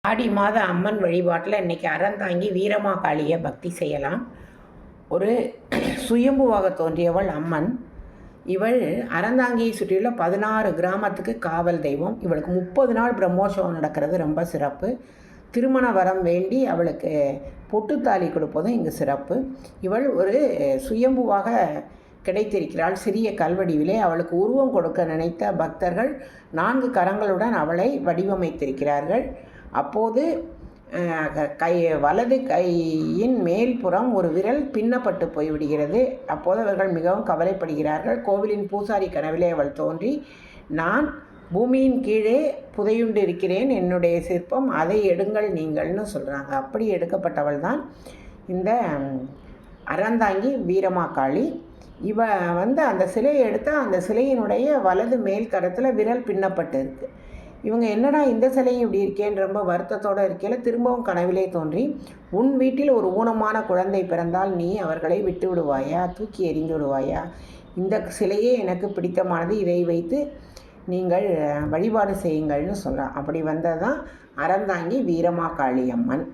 ஆடி மாத அம்மன் வழிபாட்டில் இன்றைக்கி அறந்தாங்கி வீரமாகாளியை பக்தி செய்யலாம். ஒரு சுயம்புவாக தோன்றியவள் அம்மன். இவள் அறந்தாங்கியை சுற்றியுள்ள 16 கிராமத்துக்கு காவல் தெய்வம். இவளுக்கு 30 நாள் பிரம்மோற்சவம் நடக்கிறது ரொம்ப சிறப்பு. திருமண வரம் வேண்டி அவளுக்கு பொட்டுத்தாலி கொடுப்பதும் இங்கு சிறப்பு. இவள் ஒரு சுயம்புவாக கிடைத்திருக்கிறாள். சிறிய கல்வடிவிலே அவளுக்கு உருவம் கொடுக்க நினைத்த பக்தர்கள் 4 கரங்களுடன் அவளை வடிவமைத்திருக்கிறார்கள். அப்போது வலது கையின் மேல்புறம் ஒரு விரல் பின்னப்பட்டு போய்விடுகிறது. அப்போது அவர்கள் மிகவும் கவலைப்படுகிறார்கள். கோவிலின் பூசாரி கனவிலே அவள் தோன்றி, நான் பூமியின் கீழே புதையுண்டு இருக்கிறேன், என்னுடைய சிற்பம், அதை எடுங்கள் நீங்கள்னு சொல்கிறாங்க. அப்படி எடுக்கப்பட்டவள் தான் இந்த அறந்தாங்கி வீரமாகாளி. இவ அந்த சிலையை எடுத்தால் அந்த சிலையினுடைய வலது மேல் கரத்தில் விரல் பின்னப்பட்டு இருக்குது. இவங்க என்னடா இந்த சிலையும் இப்படி இருக்கேன்னு ரொம்ப வருத்தத்தோடு இருக்கையில் திரும்பவும் கனவிலே தோன்றி, உன் வீட்டில் ஒரு ஊனமான குழந்தை பிறந்தால் நீ அவர்களை விட்டு விடுவாயா, தூக்கி எறிந்து விடுவாயா? இந்த சிலையே எனக்கு பிடித்தமானது, இதை வைத்து நீங்கள் வழிபாடு செய்யுங்கள்னு சொல்கிறான். அப்படி வந்தது தான் அறந்தாங்கி வீரமாகாளி அம்மன்.